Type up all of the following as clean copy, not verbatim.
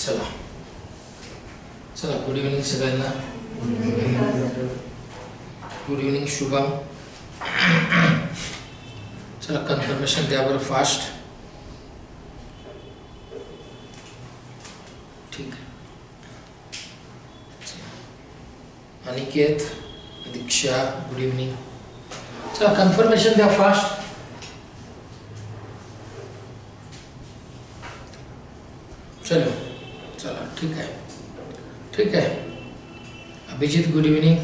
चला चला good evening सगळ्यांना. Good evening Shubham. चला कन्फर्मेशन द्या बरं फास्ट. ठीक आहे. Aniket, Diksha good evening. चला कन्फर्मेशन द्या फास्ट. चलो चला ठीक आहे ठीक आहे. Abhijit good evening.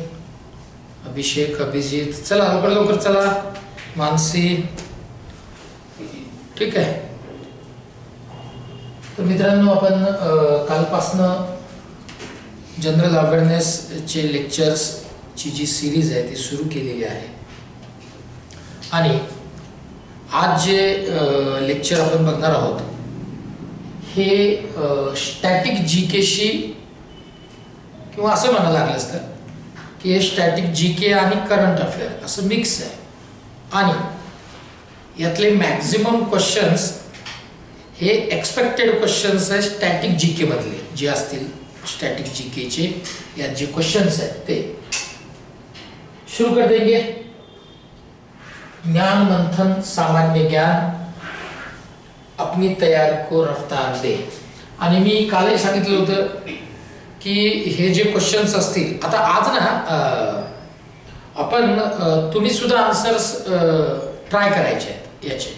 अभिषेक, अभिजित, चला लवकर लवकर चला. मानसी ठीक आहे. तर मित्रांनो आपण कालपासनं जनरल अवेअरनेसचे लेक्चर्सची जी सिरीज आहे ती सुरू केलेली आहे आणि आज जे लेक्चर आपण बघणार आहोत हे स्टॅटिक जीकेशी किंवा असं म्हणायला लागलं असतं की हे स्टॅटिक जीके आणि करंट अफेअर असं मिक्स आहे आणि यातले मॅक्झिमम क्वेश्चन्स हे एक्सपेक्टेड क्वेश्चन्स आहे स्टॅटिक जीके मधले जे असतील. स्टॅटिक जीकेचे यात जे क्वेश्चन्स आहेत ते शुरू कर देंगे. ज्ञान मंथन सामान्य ज्ञान अपनी तयारी को रफ्तार दे. आणि मी कालही सांगितलं होतं की हे जे क्वेश्चन्स असतील आता आज ना आपण तुम्ही सुद्धा आन्सर्स ट्राय करायचे आहेत याचे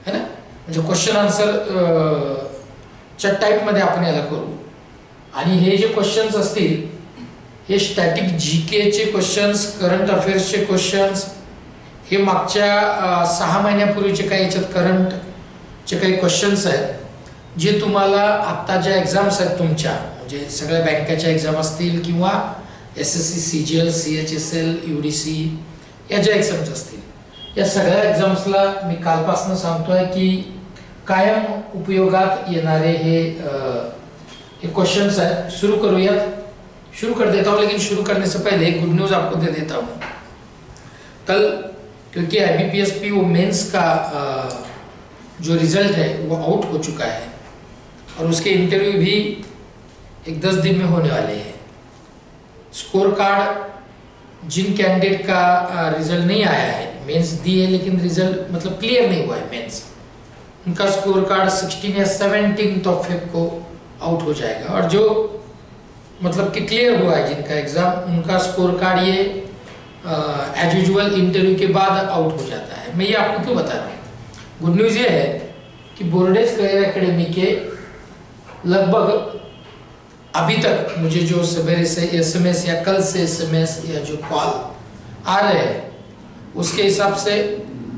है ना. म्हणजे क्वेश्चन आन्सर च्या टाईपमध्ये आपण याला करू आणि हे जे क्वेश्चन्स असतील हे स्टॅटिक जीकेचे क्वेश्चन्स, करंट अफेअर्सचे क्वेश्चन्स, हे मागच्या 6 महिन्यापूर्वीचे काही याच्यात करंटचे काही क्वेश्चन्स आहेत जे तुम्हाला आत्ता ज्या एक्झाम्स आहेत तुमच्या म्हणजे सगळ्या बँकाच्या एक्झाम असतील किंवा SSC, CGL, CHSL, UDC या ज्या एक्झाम्स असतील या सगळ्या एक्झाम्सला मी कालपासून सांगतोय की कायम उपयोगात येणारे हे क्वेश्चंस हैं. शुरू करूयात. शुरू कर देता हूँ लेकिन शुरू करने से पहले गुड न्यूज़ आपको दे देता हूँ. कल क्योंकि IBPS PO मेंस का जो रिजल्ट है वो आउट हो चुका है और उसके इंटरव्यू भी एक 10 दिन में होने वाले हैं. स्कोर कार्ड जिन कैंडिडेट का रिजल्ट नहीं आया है, मेंस दी है लेकिन रिजल्ट मतलब क्लियर नहीं हुआ है मेंस, उनका स्कोर कार्ड 16 या 17 ऑफ फेब को आउट हो जाएगा और जो मतलब कि क्लियर हुआ है जिनका एग्जाम उनका स्कोर कार्ड ये एज यूजुअल इंटरव्यू के बाद आउट हो जाता है. मैं ये आपको क्यों बता रहा हूँ. गुड न्यूज़ ये है कि बोर्डेज करियर एकेडमी के लगभग अभी तक मुझे जो सवेरे से SMS या कल से SMS या जो कॉल आ रहे हैं उसके हिसाब से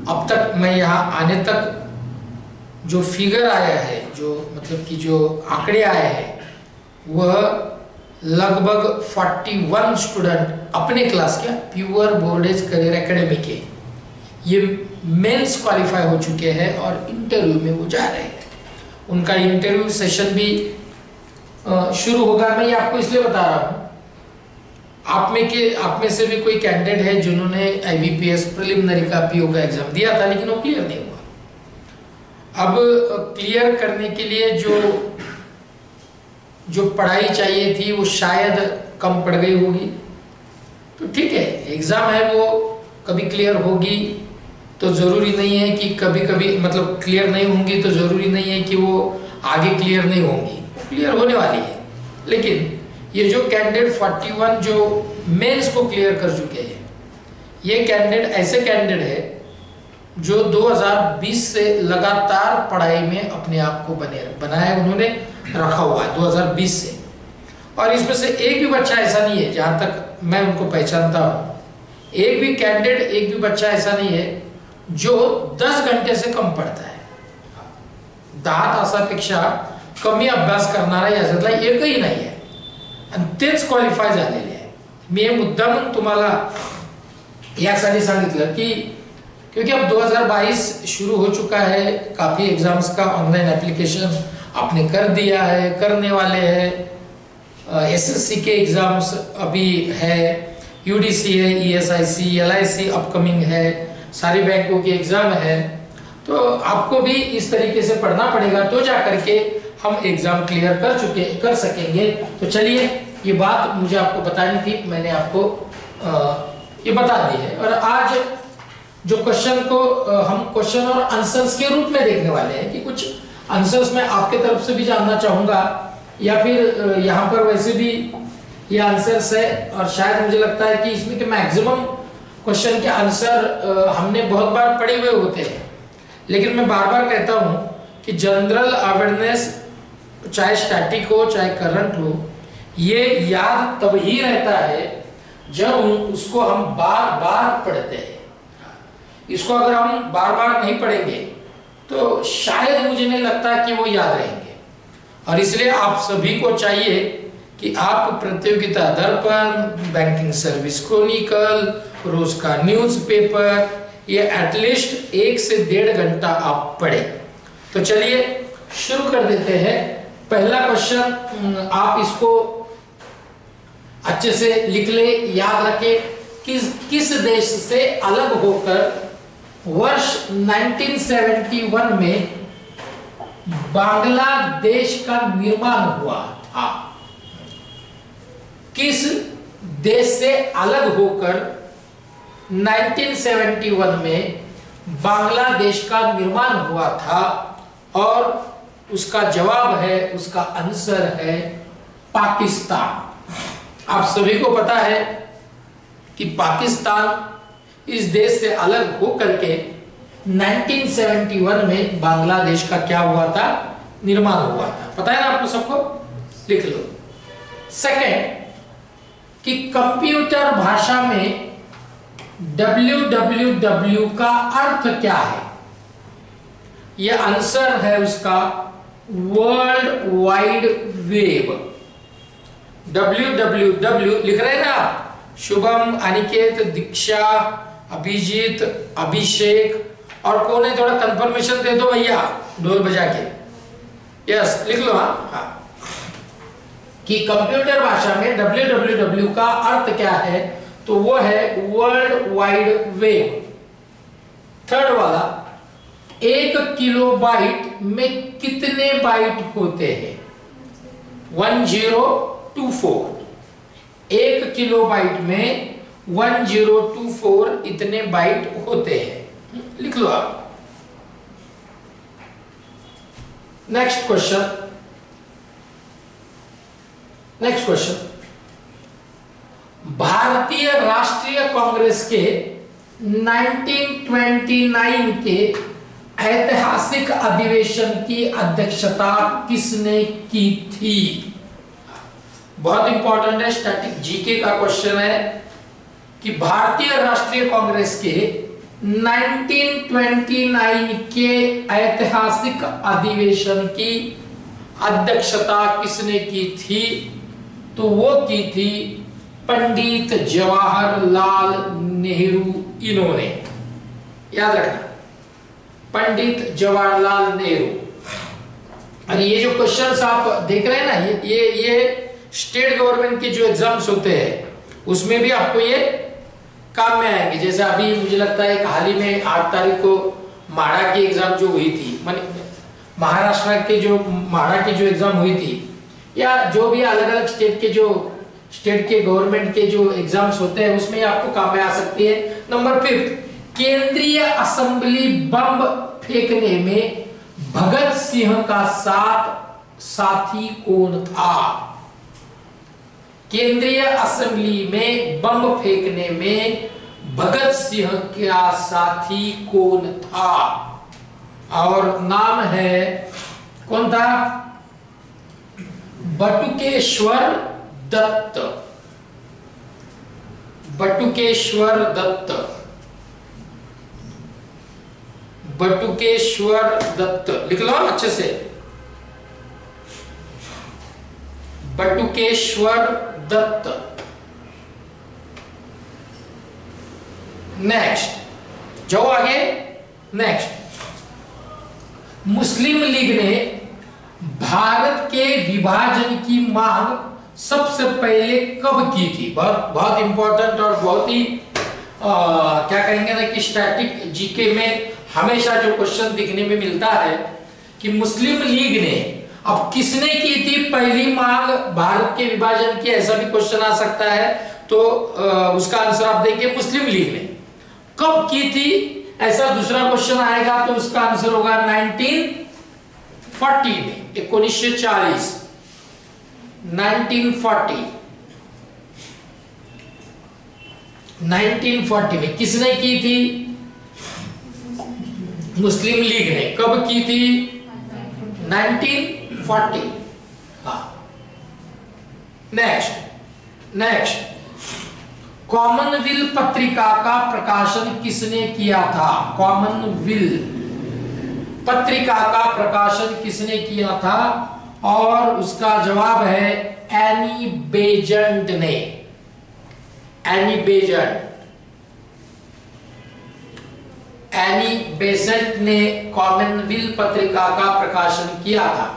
अब तक मैं यहाँ आने तक जो फिगर आया है, जो मतलब कि जो आंकड़े आए हैं वह लगभग 41 स्टूडेंट अपने क्लास के प्योर बोर्डेज करियर एकेडमी के ये मेंस क्वालिफाई हो चुके हैं और इंटरव्यू में वो जा रहे हैं. उनका इंटरव्यू सेशन भी शुरू होगा. मैं ये आपको इसलिए बता रहा हूँ आप में से भी कोई कैंडिडेट है जिन्होंने IBPS प्रिलिमिनरी का PO का एग्जाम दिया था लेकिन वो क्लियर नहीं हुआ. अब क्लियर करने के लिए जो पढ़ाई चाहिए थी वो शायद कम पड़ गई होगी. तो ठीक है, एग्जाम है वो कभी क्लियर होगी तो ज़रूरी नहीं है कि कभी कभी मतलब क्लियर नहीं होंगी तो ज़रूरी नहीं है कि वो आगे क्लियर नहीं होंगी. क्लियर होने वाली है. लेकिन ये जो कैंडिडेट 41 जो मेंस को क्लियर कर चुके हैं ये कैंडिडेट ऐसे कैंडिडेट है जो 2020 से लगातार पढ़ाई में अपने आप को बनाए उन्होंने रखा हुआ है 2020 से. और इसमें से एक भी बच्चा ऐसा नहीं है जहाँ तक मैं उनको पहचानता हूँ, एक भी कैंडिडेट एक भी बच्चा ऐसा नहीं है जो 10 घंटे से कम पढ़ता है. 10 तासापेक्षा कमी अभ्यास करणारा याच्यातला एकही नाही आहे आणि तेच क्वालिफाय झालेले आहे. मी हे मुद्दाम तुम्हाला यासाठी सांगितलं की क्योंकि अब 2022 शुरू हो चुका है, काफ़ी एग्जाम्स का ऑनलाइन एप्लीकेशन आपने कर दिया है, करने वाले हैं. SSC के एग्जाम्स अभी है, UDC है, ESIC, LIC अपकमिंग है, सारी बैंकों के एग्जाम है. तो आपको भी इस तरीके से पढ़ना पड़ेगा तो जा करके हम एग्जाम क्लियर कर सकेंगे। तो चलिए, ये बात मुझे आपको बतानी थी, मैंने आपको ये बता दी है। और आज जो क्वेश्चन को हम क्वेश्चन और आंसर्स के रूप में देखने वाले हैं कि कुछ आंसर्स मैं आपके तरफ से भी जानना चाहूंगा, या फिर यहाँ पर वैसे भी ये आंसर्स है, और शायद मुझे लगता है कि इसमें के मैक्सिमम क्वेश्चन के आंसर हमने बहुत बार पढ़े हुए होते हैं। लेकिन मैं बार बार कहता हूँ कि जनरल अवेयरनेस चाहे स्टैटिक हो चाहे करंट हो, ये याद तब ही रहता है जब उसको हम बार बार पढ़ते हैं। इसको अगर हम बार बार नहीं पढ़ेंगे तो शायद मुझे नहीं लगता कि वो याद रहेंगे। और इसलिए आप सभी को चाहिए कि आप प्रतियोगिता दर्पण, बैंकिंग सर्विस क्रॉनिकल, रोज का न्यूज़पेपर, ये एटलीस्ट 1 से 1.5 घंटा आप पढ़ें। तो चलिए शुरू कर देते हैं। पहला क्वेश्चन आप इसको अच्छे से लिख ले, याद रखें। किस देश से अलग होकर वर्ष 1971 में बांग्लादेश का निर्माण हुआ था? किस देश से अलग होकर 1971 में बांग्लादेश का निर्माण हुआ था? और उसका जवाब है, उसका आंसर है पाकिस्तान। आप सभी को पता है कि पाकिस्तान इस देश से अलग होकर के 1971 में बांग्लादेश का क्या हुआ था? निर्माण हुआ था। पता है ना आपको सबको? लिख लो। सेकंड, कि कंप्यूटर भाषा में www का अर्थ क्या है? यह आंसर है उसका वर्ल्ड वाइड वेब। www लिख रहे हैं ना आप? शुभम, अनिकेत, दीक्षा, अभिजीत, अभिषेक, और कौन है? थोड़ा कंफर्मेशन दे दो भैया ढोल बजा के। यस, लिख लो। हाँ, कि कंप्यूटर भाषा में www का अर्थ क्या है? तो वो है वर्ल्ड वाइड वेब। थर्ड वाला, 1 किलोबाइट में कितने बाइट होते हैं? 1024। 1 किलोबाइट में 1024 इतने बाइट होते हैं। लिख लो आप। Next question. भारतीय राष्ट्रीय कांग्रेस के 1929 के ऐतिहासिक अधिवेशन की अध्यक्षता किसने की थी? बहुत इंपॉर्टेंट है, स्टैटिक जीके का क्वेश्चन है कि भारतीय राष्ट्रीय कांग्रेस के 1929 के ऐतिहासिक अधिवेशन की अध्यक्षता किसने की थी? तो वो की थी पंडित जवाहरलाल नेहरू। इन्होंने, याद रखना, पंडित जवाहरलाल नेहरू। और ये जो क्वेश्चंस आप देख रहे हैं ना, ये स्टेट गवर्नमेंट के जो एग्जाम्स होते हैं उसमें भी आपको ये काम में आएंगे। जैसे अभी मुझे लगता है हाल ही में 8 तारीख को माड़ा की एग्जाम जो हुई थी, महाराष्ट्र के जो माड़ा की जो एग्जाम हुई थी, या जो भी अलग अलग स्टेट के गवर्नमेंट के जो एग्जाम्स होते हैं उसमें आपको काम में आ सकती है। नंबर 5, केंद्रीय असेंबली बम फेंकने में भगत सिंह का साथी कौन था? केंद्रीय असेंबली में बम फेंकने में भगत सिंह का साथी कौन था? और नाम है, कौन था? बटुकेश्वर दत्त। बटुकेश्वर दत्त। बटुकेश्वर दत्त लिख लो अच्छे से। बटुकेश्वर दत्त। नेक्स्ट जाओ आगे। नेक्स्ट, मुस्लिम लीग ने भारत के विभाजन की मांग सबसे पहले कब की थी? बहुत इंपॉर्टेंट और बहुत ही क्या कहेंगे ना कि स्टैटिक जीके में हमेशा जो क्वेश्चन दिखने में मिलता है कि मुस्लिम लीग ने अब किसने की थी पहली मांग भारत के विभाजन की, ऐसा भी क्वेश्चन आ सकता है, तो उसका आंसर आप देखिए मुस्लिम लीग ने। कब की थी ऐसा दूसरा क्वेश्चन आएगा तो उसका आंसर होगा 1940 में, 1940, 1940 में किसने की थी? मुस्लिम लीग ने। कब की थी? 1940। हाँ, नेक्स्ट कॉमनवेल्थ पत्रिका का प्रकाशन किसने किया था? कॉमनवेल्थ पत्रिका का प्रकाशन किसने किया था? और उसका जवाब है एनी बेजेंट ने। एनी बेसेंट ने कॉमनवेल्थ पत्रिका का प्रकाशन किया था।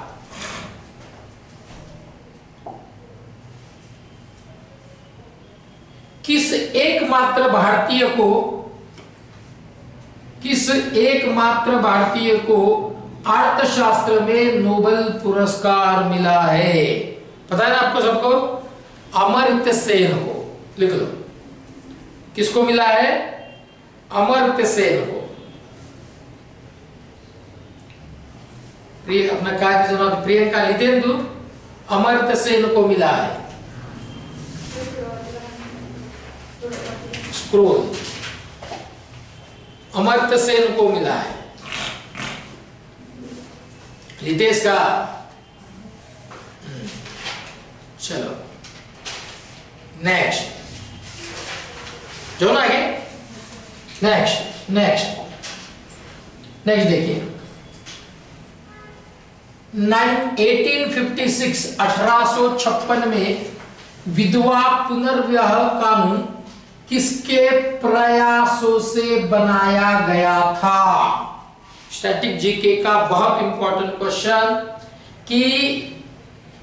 किस एकमात्र भारतीय को अर्थशास्त्र में नोबेल पुरस्कार मिला है? पता है ना आपको सबको? अमर्त्य सेन को। लिख लो, किसको मिला है? अमर्त्य सेन को। अपना प्रियंका लितेंदु, अमर्त्य सेन को मिला है। स्क्रोल, अमर्त्य सेन को मिला है। लितेश का। चलो नेक्स्ट, जो ना आगे नेक्स्ट देखिए 1856 में विधवा पुनर्विवाह कानून किसके प्रयासों से बनाया गया था? स्टैटिक जीके का बहुत इंपॉर्टेंट क्वेश्चन कि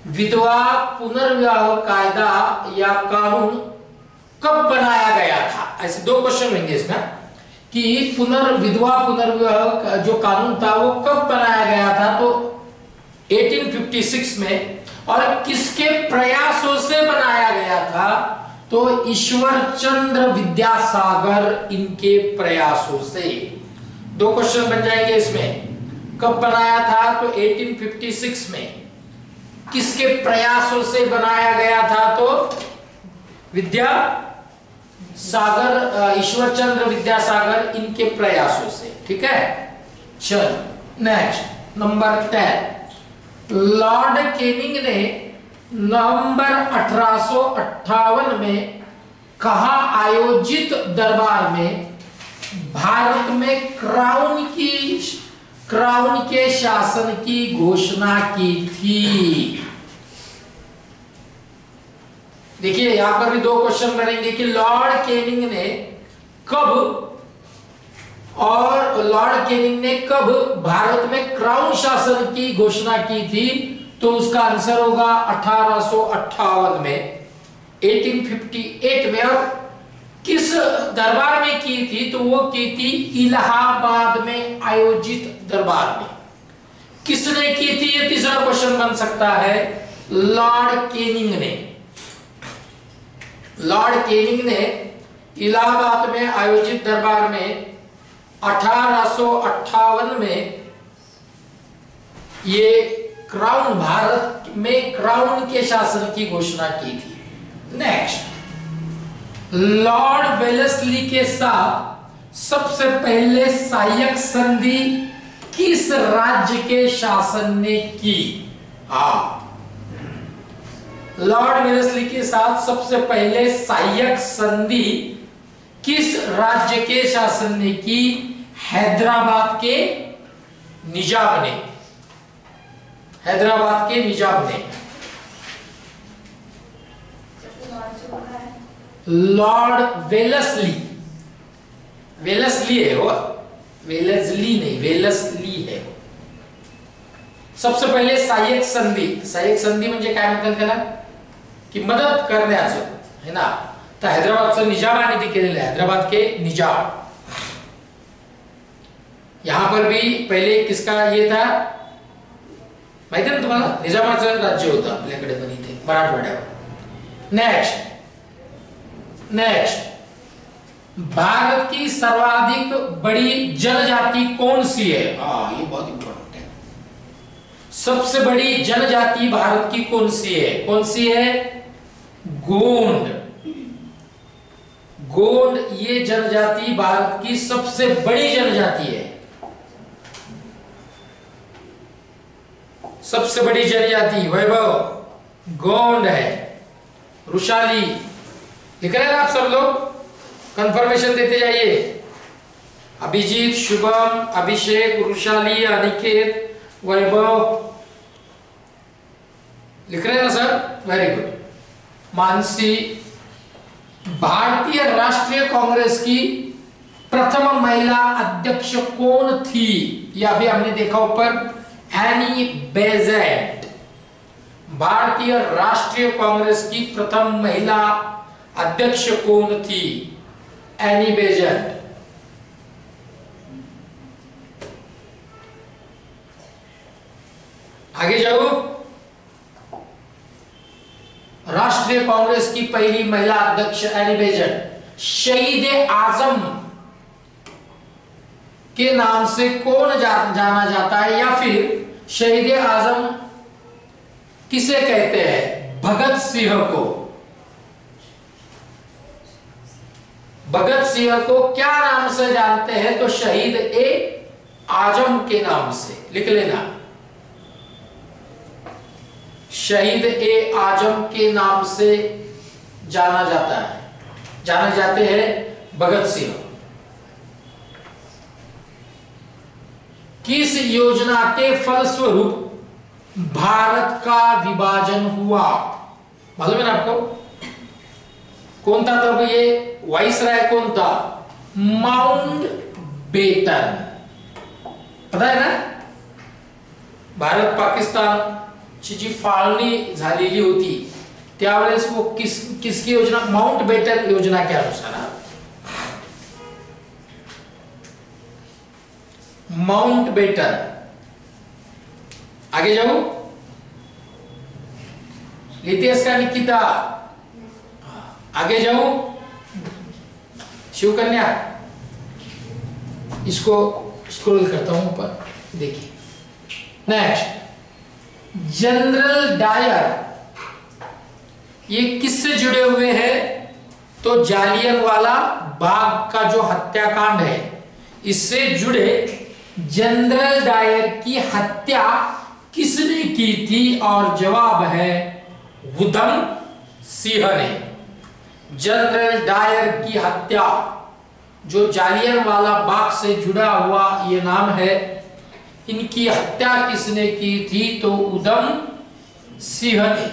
विधवा पुनर्विवाह कायदा या कानून कब बनाया गया था? ऐसे दो क्वेश्चन होंगे इसमें कि विधवा पुनर्विवाह जो कानून था वो कब बनाया गया था? तो 1856 में। और किसके प्रयासों से बनाया गया था? तो ईश्वर चंद्र विद्यासागर इनके प्रयासों से। दो क्वेश्चन बन जाएंगे इसमें। कब बनाया था? तो 1856 में। किसके प्रयासों से बनाया गया था? तो ईश्वर चंद्र विद्यासागर इनके प्रयासों से। ठीक है, चलो नेक्स्ट नंबर 10। लॉर्ड कैनिंग ने नवंबर 1858 में कहां आयोजित दरबार में भारत में क्राउन के शासन की घोषणा की थी? देखिए यहां पर भी दो क्वेश्चन बनेंगे कि लॉर्ड कैनिंग ने कब भारत में क्राउन शासन की घोषणा की थी? तो उसका आंसर होगा 1858 में, 1858 में। और किस दरबार में की थी? तो वो की थी इलाहाबाद में आयोजित दरबार में। किसने की थी? ये तीसरा क्वेश्चन बन सकता है। लॉर्ड कैनिंग ने इलाहाबाद में आयोजित दरबार में 1858 में ये भारत में क्राउन के शासन की घोषणा की थी। नेक्स्ट, लॉर्ड वेलेस्ली के साथ सबसे पहले सहायक संधि किस राज्य के शासन ने की? लॉर्ड वेलेस्ली के साथ सबसे पहले सहायक संधि किस राज्य के शासन ने की? हैदराबाद के निजाम ने। लॉर्ड वेलेस्ली है वो, वेलेस्ली नहीं, वेलेस्ली है। सबसे पहले सहाय्यक संधी म्हणजे काय म्हणतात त्याला? की मदत करण्याचं, है ना? तर हैदराबादचं निजामाने ते केलेलं आहे, हैदराबाद के निजाम। यहां पर भी पहले किसका ये था? माहिती ना तुम्हाला, निजामाचं राज्य होतं आपल्याकडे पण इथे मराठवाड्यावर। नेक्स्ट भारत की सर्वाधिक बड़ी जनजाति कौन सी है? ये बहुत इंपॉर्टेंट है। सबसे बड़ी जनजाति भारत की कौन सी है? कौन सी है? गोंड। गोंड ये जनजाति भारत की सबसे बड़ी जनजाति है। सबसे बड़ी जनजाति वैभव गोंड है। रुशाली लिख रहे हैं आप सब लोग, कंफर्मेशन देते जाइए। अभिजीत, शुभम, अभिषेक, रुशाली, अनिकेत, वैभव लिख रहे हैं ना सर? Very good. मानसी, भारतीय राष्ट्रीय कांग्रेस की प्रथम महिला अध्यक्ष कौन थी? ये अभी हमने देखा ऊपर, एनी बेजेंट। भारतीय राष्ट्रीय कांग्रेस की प्रथम महिला अध्यक्ष कौन थी? Any Besant. आगे जाओ। राष्ट्रीय कांग्रेस की पहली महिला अध्यक्ष एनी बेजेंट। शहीद आजम के नाम से कौन जाना जाता है, या फिर शहीद आजम किसे कहते हैं? भगत सिंह को। भगत सिंह को क्या नाम से जानते हैं? तो शहीद ए आजम के नाम से, लिख लेना। शहीद ए आजम के नाम से जाना जाता है, जाने जाते हैं भगत सिंह। किस योजना के फलस्वरूप भारत का विभाजन हुआ? मालूम है ना आपको? कौन था तब ये वाइसराय? कौन था? Mountbatten. पता है ना? भारत पाकिस्तान ची जी फाळणी झालेली होती त्यावेळेस वो किसकी योजना? माउंट बेटन योजना के अनुसार। Mountbatten. आगे जाओ। लितेश का निकिता, आगे जाओ। शिवकन्या, इसको स्क्रॉल करता हूं ऊपर, देखिए। नेक्स्ट, जनरल डायर ये किससे जुड़े हुए हैं? तो जालियनवाला बाग का जो हत्याकांड है इससे जुड़े जनरल डायर की हत्या किसने की थी? और जवाब है उधम सिंह ने। जनरल डायर की हत्या जो जालियनवाला बाग से जुड़ा हुआ ये नाम है, इनकी हत्या किसने की थी? तो उधम सिंह ने।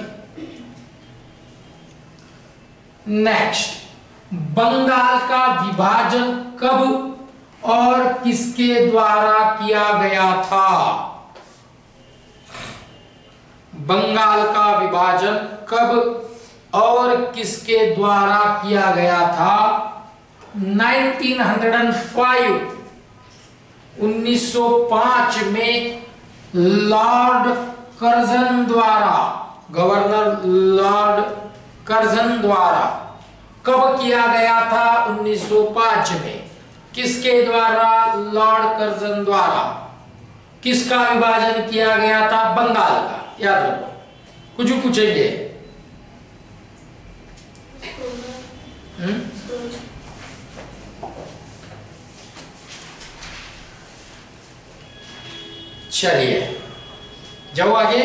नेक्स्ट, बंगाल का विभाजन कब और किसके द्वारा किया गया था? बंगाल का विभाजन कब और किसके द्वारा किया गया था? 1905 में लॉर्ड कर्जन द्वारा, गवर्नर लॉर्ड कर्जन द्वारा कब किया गया था? 1905 में। किसके द्वारा? लॉर्ड कर्जन द्वारा। किसका विभाजन किया गया था? बंगाल का। याद रखो, कुछ पूछेंगे। चलिए जाओ आगे,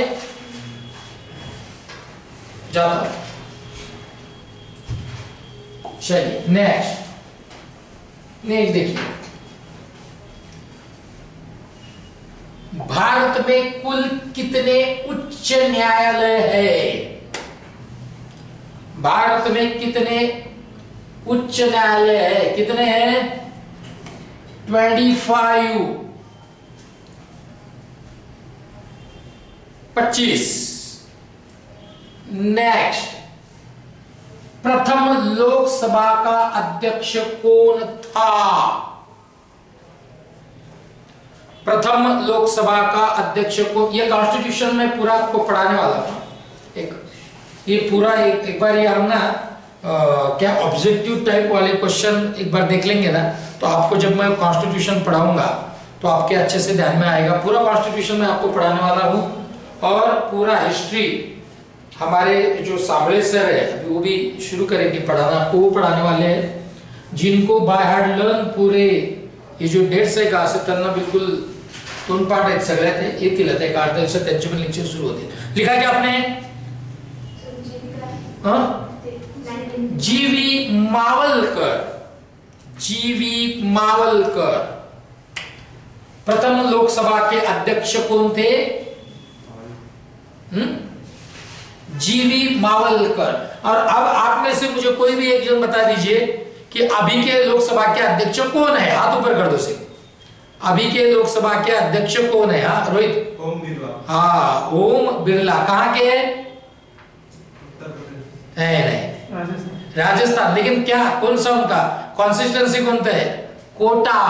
जाओ। चलिए नेक्स्ट देखिए, भारत में कुल कितने उच्च न्यायालय है? भारत में कितने उच्च न्यायालय है? कितने हैं? 25। नेक्स्ट, प्रथम लोकसभा का अध्यक्ष कौन था? प्रथम लोकसभा का अध्यक्ष को, ये कॉन्स्टिट्यूशन में पूरा आपको पढ़ाने वाला था। ये पूरा एक बार ये हम ना क्या ऑब्जेक्टिव टाइप वाले क्वेश्चन एक बार देख लेंगे ना, तो आपको जब मैं कॉन्स्टिट्यूशन पढ़ाऊंगा तो आपके अच्छे से ध्यान में आएगा। पूरा कॉन्स्टिट्यूशन में आपको पढ़ाने वाला हूँ और पूरा हिस्ट्री हमारे जो साबळे सर है अभी वो भी शुरू करेंगे पढ़ाना, वो पढ़ाने वाले हैं जिनको बाय हार्ट लर्न पूरे हे जो डेट्स आहे का असं त्यांना बिलकुल तोंडपाठ आहेत सगळ्यात हे येतील आता एक 8 दिवसात त्यांचे पण लेक्चर सुरू होतील। लिखा क्या आपने? जीवी मावलकर, जीवी मावलकर प्रथम लोकसभा के अध्यक्ष कौन थे? जीवी मावलकर। और अब आप में से मुझे कोई भी एक जन बता दीजिए कि अभी के लोकसभा के अध्यक्ष कौन है? हाथ ऊपर कर दो से। अभी के लोकसभा के अध्यक्ष कौन है? हाँ रोहित। ओम बिरला। हाँ ओम बिरला। कहाँ के है? नहीं राजस्थान। लेकिन क्या कौन सा उनका कॉन्सिस्टन्सी कोणतं है? कोटा।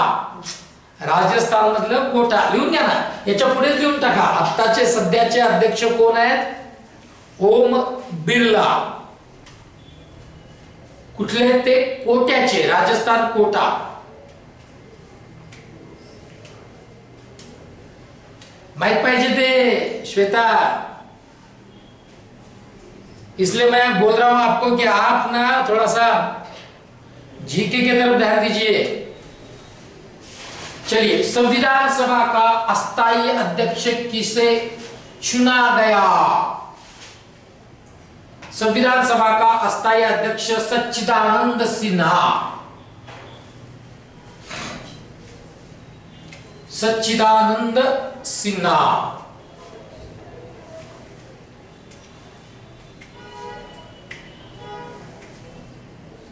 राजस्थान मतलब कोटा। लिहून घ्या ना, याच्या पुढेच लिहून टाका। आत्ताचे सध्याचे अध्यक्ष कोण आहेत? ओम बिर्ला। कुठले ते? कोट्याचे, राजस्थान कोटा। माहित पाहिजे ते श्वेता, इसलिए मैं बोल रहा हूं आपको कि आप ना थोड़ा सा जीके की तरफ ध्यान दीजिए। चलिए, संविधान सभा का अस्थायी अध्यक्ष किसे चुना गया? संविधान सभा का अस्थायी अध्यक्ष सच्चिदानंद सिन्हा। सच्चिदानंद सिन्हा।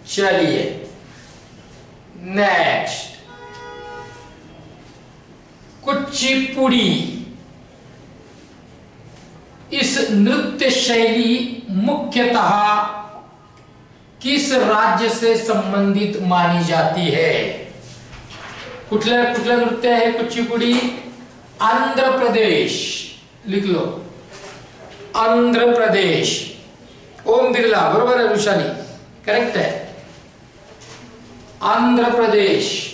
चलिए नेक्स्ट, कुचिपुड़ी। इस नृत्य शैली मुख्यतः किस राज्य से संबंधित मानी जाती है? कुठला कुठला नृत्य है कुचिपुड़ी? आंध्र प्रदेश। लिख लो, आंध्र प्रदेश। ओम बिरला बरोबर है, रुशाली करेक्ट है, आंध्र प्रदेश।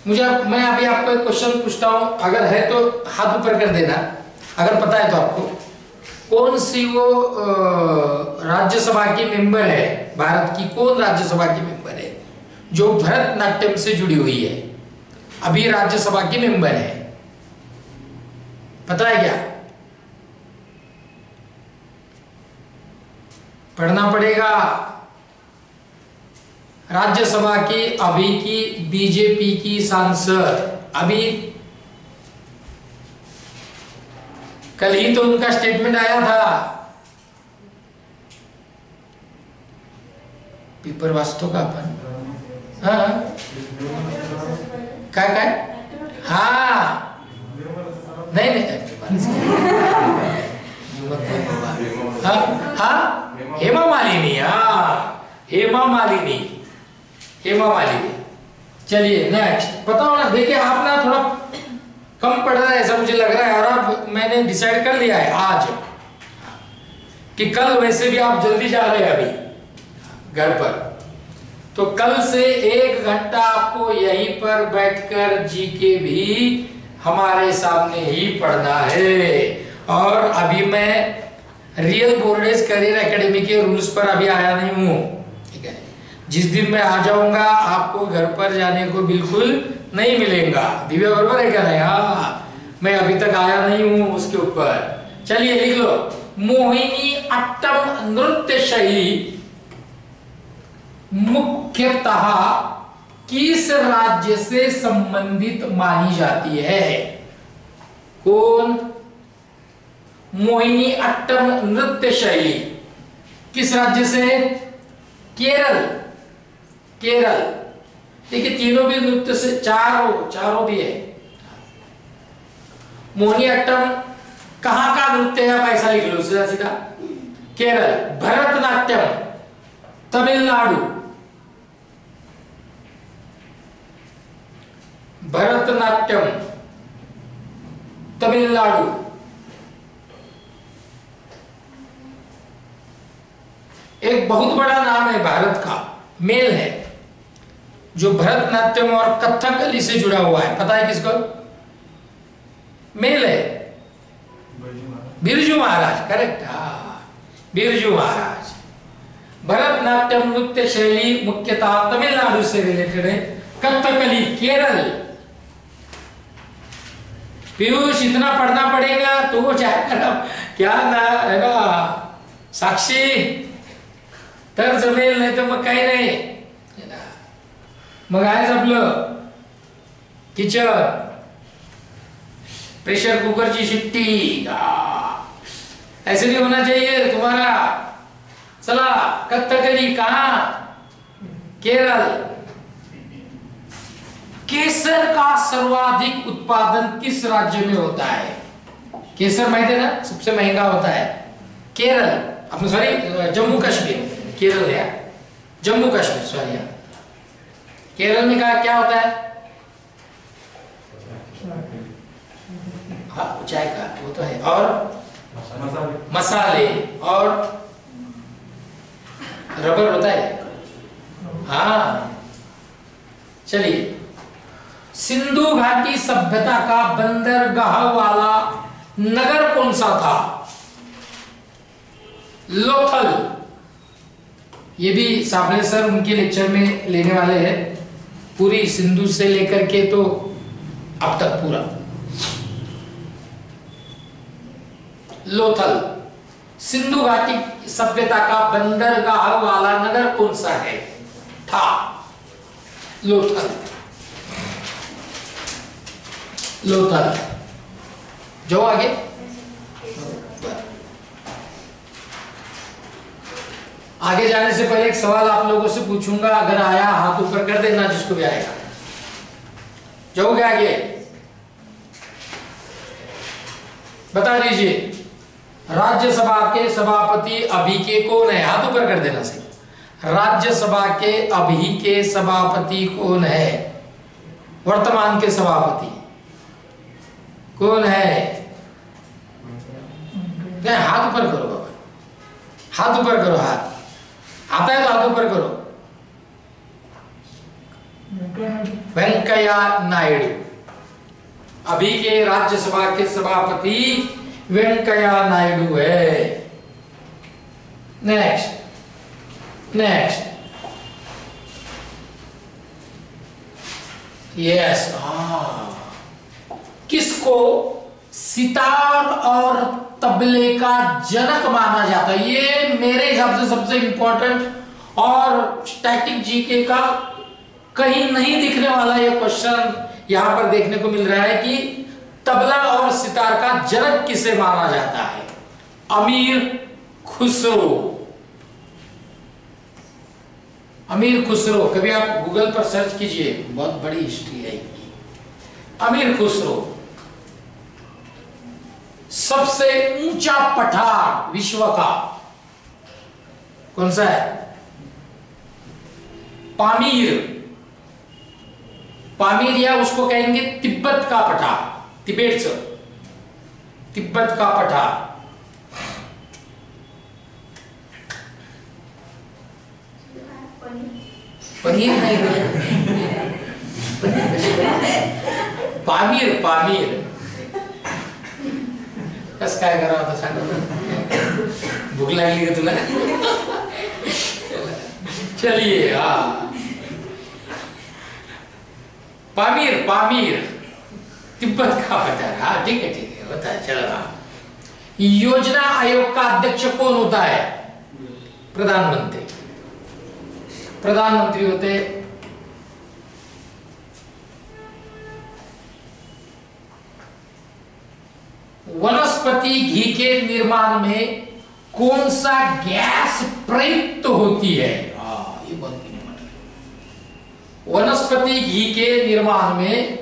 मैं अभी आपको एक क्वेश्चन पूछता हूं, अगर है तो हाथ ऊपर कर देना, अगर पता है तो आपको। कौन सी वो राज्यसभा की मेंबर है, भारत की कौन राज्यसभा की मेंबर है जो भरतनाट्यम से जुड़ी हुई है, अभी राज्यसभा की मेंबर है? पता है क्या? पढ़ना पड़ेगा। राज्यसभा की अभी की बीजेपी की सांसद, अभी कल ही तो उनका स्टेटमेंट आया था। पेपर वाचतो का आपण? हाँ काय काय? हाँ नहीं हाँ हाँ हेमा मालिनी। हाँ हेमा मालिनी, हेमा मालिनी। चलिए नेक्स्ट, बताओ ना। देखिए आप ना थोड़ा कम पढ़ रहा है ऐसा मुझे लग रहा है, और अब मैंने डिसाइड कर लिया है आज कि कल वैसे भी आप जल्दी जा रहे हैं अभी घर पर, तो कल से 1 घंटा आपको यहीं पर बैठकर जीके भी हमारे सामने ही पढ़ना है। और अभी मैं रियल बोर्डेज करियर एकेडमी के रूल्स पर अभी आया नहीं हूं, ठीक है? जिस दिन मैं आ जाऊंगा आपको घर पर जाने को बिल्कुल नहीं मिलेगा। दिव्या बराबर है क्या? नहीं, हाँ मैं अभी तक आया नहीं हूं उसके ऊपर। चलिए लिख लो, मोहिनी अट्टम नृत्य शैली मुख्यतः किस राज्य से संबंधित मानी जाती है? कौन? मोहिनी अट्टम नृत्य शैली किस राज्य से? केरल। केरल। देखिए तीनों भी नृत्य से, चारों भी है। मोहिनी अट्टम कहां का नृत्य है, आप ऐसा लिख लो सीधा सीधा। केरल। भरतनाट्यम तमिलनाडु। भरतनाट्यम तमिलनाडु। एक बहुत बड़ा नाम है भारत का, मेल है, जो भरतनाट्यम और कथकली से जुड़ा हुआ है। पता है किसको? मेल है बिरजू महाराज। करेक्ट, हाँ, बिरजू महाराज। भरतनाट्यम नृत्य शैली मुख्यतः तमिलनाडु से रिलेटेड है। कथकली केरल। पीयूष, इतना पढ़ना पड़ेगा तो क्या ना है ना साक्षी, तर जमेल, नाही तर मग काही नाही। मग आहेच आपलं किचन, प्रेशर कुकर की शिट्टी। ऐसे नहीं होना चाहिए तुम्हारा। चला, कथकली कहां? केरल। केसर का सर्वाधिक उत्पादन किस राज्य में होता है? केसर माहिती है ना, सबसे महंगा होता है केरल, अपने सॉरी जम्मू कश्मीर, केरल है जम्मू कश्मीर, सॉरी। केरल में क्या होता है? हाँ, चाय का वो तो है, और मसाले और रबर होता है। हाँ, चलिए। सिंधु घाटी सभ्यता का बंदरगाह वाला नगर कौन सा था? लोथल। ये भी साबले सर उनके लेक्चर में लेने वाले हैं, पूरी सिंधु से लेकर के तो अब तक पूरा। लोथल। सिंधु घाटी सभ्यता का बंदरगाह वाला नगर कौन सा है? था लोथल। लोथल। जो आगे आगे जाने से पहले एक सवाल आप लोगों से पूछूंगा, अगर आया हाथ ऊपर कर देना जिसको भी आएगा। जाओगे आगे, बता दीजिए। राज्यसभा के सभापति अभी के कौन है? हाथ ऊपर कर देना से। राज्यसभा के अभी के सभापति कौन है? वर्तमान के सभापति कौन है? हाथ ऊपर करो बाबा, हाथ ऊपर करो। हाथ आता है तो हाथ ऊपर करो। वेंकैया नायडू। अभी के राज्यसभा के सभापति वेंकैया नायडू है। Next yes. किसको सितार और तबले का जनक माना जाता है? ये मेरे हिसाब से सबसे इंपॉर्टेंट और स्टैटिक जीके का कहीं नहीं दिखने वाला ये क्वेश्चन यहां पर देखने को मिल रहा है कि तबला और सितार का जनक किसे माना जाता है? अमीर खुसरो। अमीर खुसरो, कभी आप गूगल पर सर्च कीजिए, बहुत बड़ी हिस्ट्री है इनकी। अमीर खुसरो सबसे ऊंचा पठार विश्व का कौन सा है? पामीर। पामीर या उसको कहेंगे तिब्बत का पठार, तिबेट से तिब्बत का पठार। पनीर नहीं, पामीर। पामीर कस काय करावं आता सांग, भूक लागली का तुला? चलिए, हाँ, पामीर। पामीर तिब्बत का पठार। हाँ, ठीक है, ठीक है, होता है। चलो, हाँ। योजना आयोग का अध्यक्ष कौन होता है? प्रधानमंत्री। प्रधानमंत्री होते। वनस्पति घी के निर्माण में कौन सा गैस प्रयुक्त होती है? ये बहुत इंपॉर्टेंट है। वनस्पति घी के निर्माण में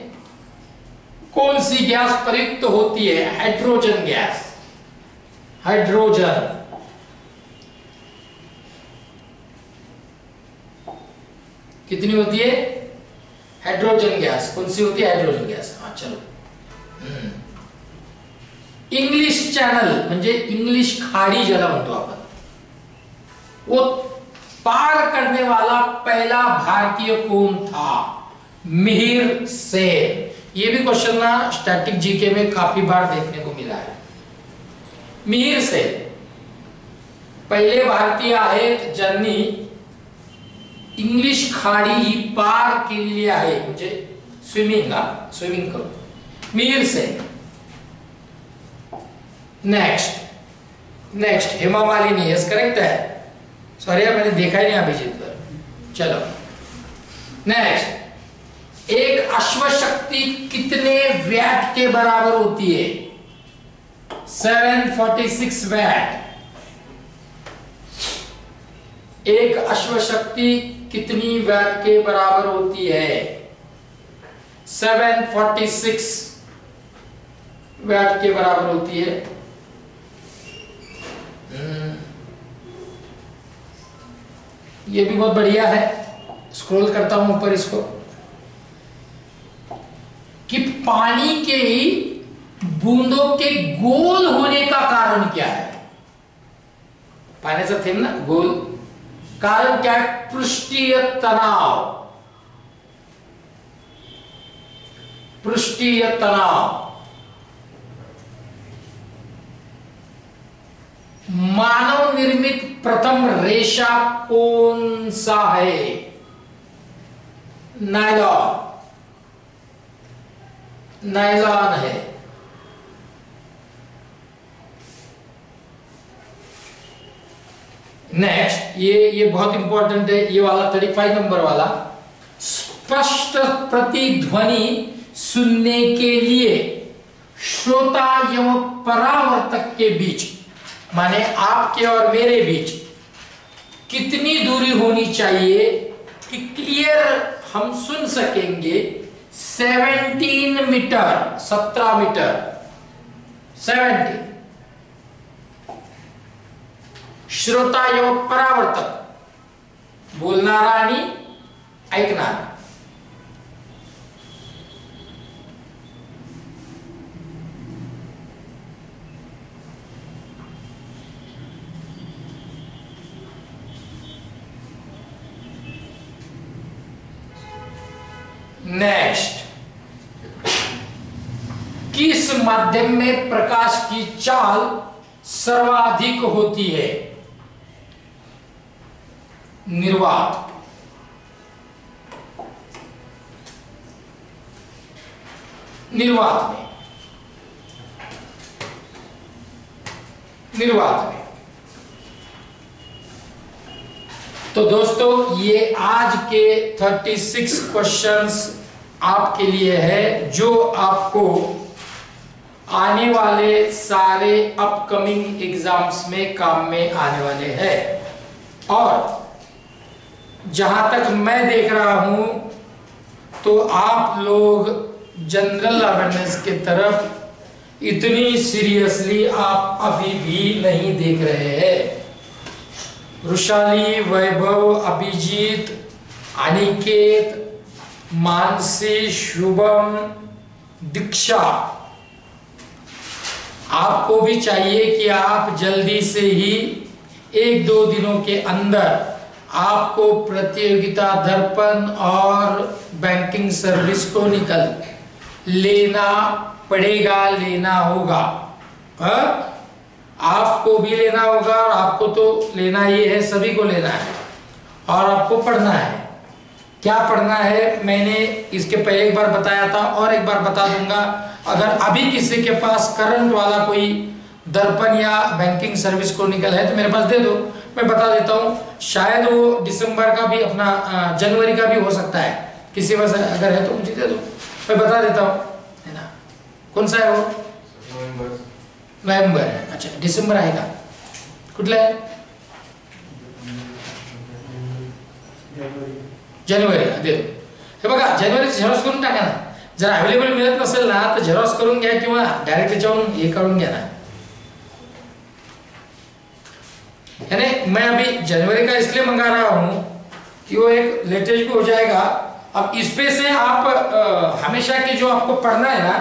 कौन सी गैस प्रयुक्त होती है? Hydrogen gas. हाइड्रोजन, कितनी होती है? हाइड्रोजन गैस कौन सी होती है? Hydrogen gas. हाँ चलो। इंग्लिश चॅनल म्हणजे इंग्लिश खाड़ी ज्याला म्हणतो आपण, वो पार करने वाला पहला भारतीय कौन था? मिहिर सेन। ये भी क्वेश्चन ना स्टैटिक जीके में काफी बार देखने को मिला है। मिहिर सेन पहिले भारतीय आहेत ज्यांनी इंग्लिश खाडी ही पार केलेली आहे, म्हणजे स्विमिंग करून। Mihir Sen. Next Hema Malini, yes correct है। सॉरी मैंने देखा ही नहीं अभिजीत पर। चलो नेक्स्ट, एक अश्वशक्ति कितने वैट के बराबर होती है? 746 वैट। एक अश्वशक्ति कितनी वैट के बराबर होती है? 746 वैट के बराबर होती है। ये भी बहुत बढ़िया है। स्क्रॉल करता हूं ऊपर इसको, कि पानी के बूंदों के गोल होने का कारण क्या है? पाण्याचा थेंब ना गोल, कारण क्या है? पृष्ठीय तनाव। पृष्ठीय तनाव। मानव निर्मित प्रथम रेशा कौन सा है? नायलॉन। नायलॉन है। नेक्स्ट, ये बहुत इंपॉर्टेंट है, ये वाला 35 नंबर वाला। स्पष्ट प्रतिध्वनि सुनने के लिए श्रोता एवं परावर्तक के बीच, माने आपके और मेरे बीच कितनी दूरी होनी चाहिए कि क्लियर हम सुन सकेंगे? 17 मीटर, 17 मीटर, 70। श्रोता एवं परावर्तक, बोलणारा आणि ऐकणारा। नेक्स्ट, किस माध्यम में प्रकाश की चाल सर्वाधिक होती है? निर्वात। निर्वात में, निर्वात में। तो दोस्तों ये आज के 36 क्वेश्चंस आपके लिए है, जो आपको आने वाले सारे अपकमिंग एग्जाम्स में काम में आने वाले हैं। और जहां तक मैं देख रहा हूं तो आप लोग जनरल अवेयरनेस के तरफ इतनी सीरियसली आप अभी भी नहीं देख रहे हैं। वृषाली, वैभव, अभिजीत, अनिकेत, मानसी, शुभम, दीक्षा, आपको भी चाहिए कि आप जल्दी से ही 1-2 दिनों के अंदर आपको प्रतियोगिता दर्पण और बैंकिंग सर्विस को निकल लेना पड़ेगा, लेना होगा। आपको भी लेना होगा, और आपको तो लेना ही है, सभी को लेना है। और आपको पढ़ना है। क्या पढ़ना है मैंने इसके पहले एक बार बताया था, और एक बार बता दूंगा। अगर अभी किसी के पास करंट वाला कोई दर्पण या बैंकिंग सर्विस को निकल है तो मेरे पास दे दो, मैं बता देता हूँ। शायद वो दिसंबर का भी, अपना जनवरी का भी हो सकता है, किसी वजह अगर है तो मुझे दे दो, मैं बता देता हूँ, है ना। कौन सा है वो? नवंबर है। अच्छा, डिसेंबर आएगा, कुठला आहे? जानेवारी दे दो। हे बघा, जानेवारी झेरॉक्स करून टाका ना। जर अवेलेबल मिळत नसेल ना तर झेरॉक्स करून घ्या, किंवा डायरेक्ट त्याच्यावरून हे काढून घ्या ना। यानी मैं अभी जनवरी का इसलिए मंगा रहा हूं कि वो एक लेटेस्ट भी हो जाएगा। अब इस पे से आप हमेशा के जो आपको पढ़ना है ना,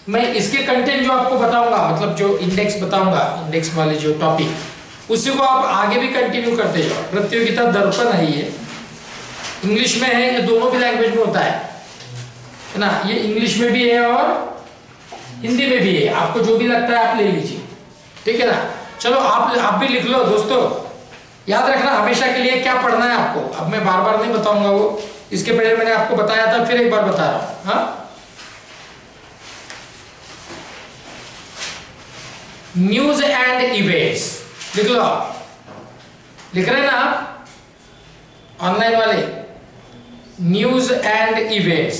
मैं इसके कंटेंट जो आपको बताऊंगा, मतलब जो इंडेक्स बताऊंगा, इंडेक्स वाले जो टॉपिक, उसी को आप आगे भी कंटिन्यू करते जाओ। प्रतियोगिता दर्पण है ये, इंग्लिश में है, ये दोनों भी लैंग्वेज में होता है ना। ये इंग्लिश में भी है और हिंदी में भी है, आपको जो भी लगता है आप ले लीजिए, ठीक है ना। चलो आप भी लिख लो दोस्तों, याद रखना हमेशा के लिए क्या पढ़ना है आपको। अब मैं बार बार नहीं बताऊंगा, वो इसके पहले मैंने आपको बताया था, फिर एक बार बता रहा हूं। हाँ, न्यूज एंड इवेंट्स लिख लो, लिख रहे हैं ना आप ऑनलाइन वाले, news and events,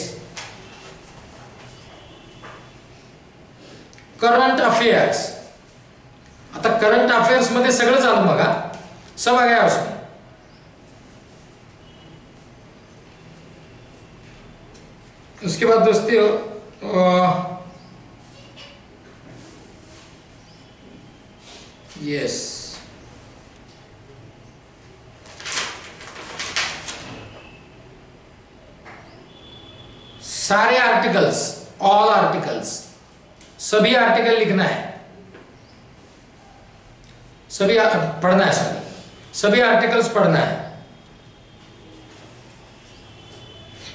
current affairs. आता करंट अफेयर्स मध्ये सगळं आलं बघा, सब आ गया उसमें। उसके बाद दोस्तों यस, सारे आर्टिकल्स, ऑल आर्टिकल्स, सभी आर्टिकल लिखना है, सभी पढ़ना है, सभी आर्टिकल्स पढ़ना है।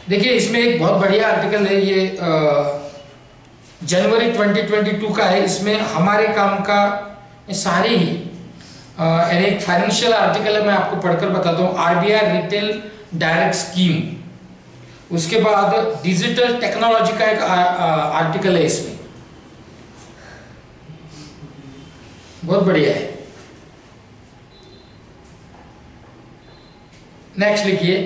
देखिए इसमें एक बहुत बढ़िया आर्टिकल है, ये जनवरी 2022 का है। इसमें हमारे काम का सारे ही यानी एक फाइनेंशियल आर्टिकल है, मैं आपको पढ़कर बताता हूँ। आरबीआई रिटेल डायरेक्ट स्कीम, उसके बाद डिजिटल टेक्नोलॉजी का एक आर्टिकल है इसमें, बहुत बढ़िया है। नेक्स्ट लिखिए,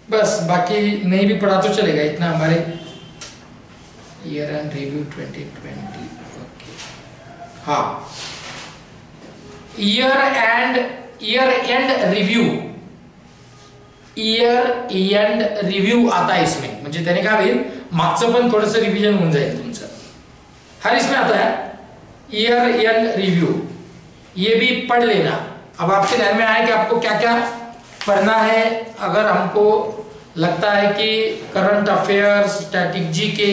बस बाकी नहीं भी पढ़ा तो चलेगा, इतना हमारे ईयर एंड रिव्यू 2020। ओके, हाँ, year and review, year and review आता है इसमें, म्हणजे त्याने काय होईल, मागचं पण थोडंसं रिव्हिजन होऊन जाईल तुमचं। हर इसमें आता है ईयर एंड रिव्यू, ये भी पढ़ लेना। अब आपके ध्यान में आया कि आपको क्या क्या पढ़ना है। अगर हमको लगता है कि करंट अफेयर्स, स्टैटिक जीके,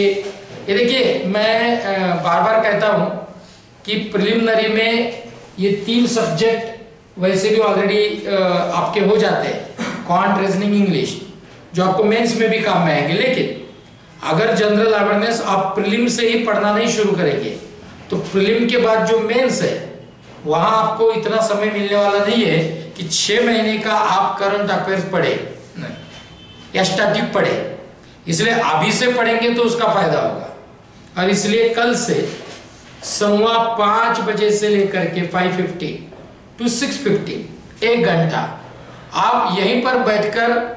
ये देखिए मैं बार बार कहता हूं कि प्रिलिमिनरी में ये 3 सब्जेक्ट वैसे भी ऑलरेडी आपके हो जाते हैं, क्वांट, रीजनिंग, इंग्लिश, जो आपको मेंस में भी काम में आएंगे। लेकिन अगर जनरल अवेयरनेस आप प्रिलिम से ही पढ़ना नहीं शुरू करेंगे तो प्रिलिम के बाद जो मेंस है वहां आपको इतना समय मिलने वाला नहीं है कि 6 महीने का आप करंट अफेयर्स पढ़े या स्टैटिक पढ़े। इसलिए अभी से पढ़ेंगे तो उसका फायदा होगा। और इसलिए कल से 5:15 बजे से लेकर के 5:50 to 6:50 1 घंटा आप यहीं पर बैठकर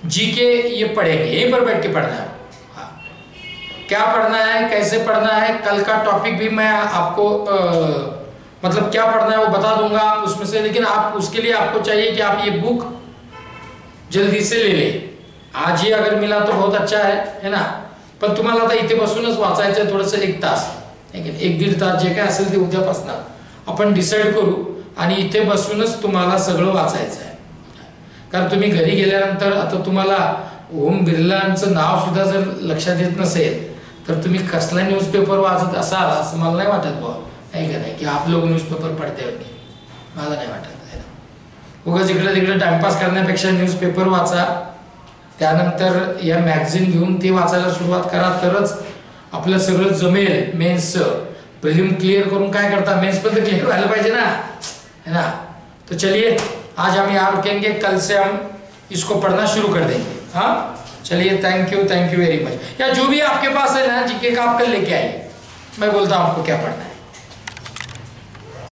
जीके ये पढ़ेंगे, यहीं पर बैठ के पढ़ना है। क्या पढ़ना है, कैसे पढ़ना है, कल का टॉपिक भी मैं आपको मतलब क्या पढ़ना है वो बता दूंगा उसमें से। लेकिन आप उसके लिए आपको चाहिए कि आप ये बुक जल्दी से ले लें। आज ही अगर मिला तो बहुत अच्छा है ना, पण तुम्हाला आता इथे बसूनच वाचायचं आहे थोडंसं 1 तास, 1-1.5 तास जे काय असेल ते उद्यापासून आपण डिसाईड करू आणि इथे बसूनच तुम्हाला सगळं वाचायचं आहे। कारण तुम्ही घरी गेल्यानंतर आता तुम्हाला ओम बिर्लांचं नाव सुद्धा जर लक्षात येत नसेल तर तुम्ही कसला न्यूजपेपर वाचत असाल असं मला नाही वाटत बुवा, नाही का नाही, की आप लोग न्यूजपेपर पढ़ते होंगे, मला नाही वाटत आहे ना। उगाच इकडे तिकडे टाइमपास करण्यापेक्षा न्यूजपेपर वाचा, त्यानंतर या मॅगझिन घेऊन ते वाचायला सुरुवात करा, तरच आपलं सगळं जमेल। मेंस प्रीलिम क्लियर करून काय करता, मेंस पण तर क्लियर व्हायला पाहिजे ना, है ना। तो चलिए आज हम यहाँ रुकेंगे, कल से हम इसको पढ़ना शुरू कर देंगे। हाँ चलिए, थैंक यू वेरी मच। या जो भी आपके पास है ना जीके का आप कल लेके आइए, मैं बोलता हूँ आपको क्या पढ़ना है।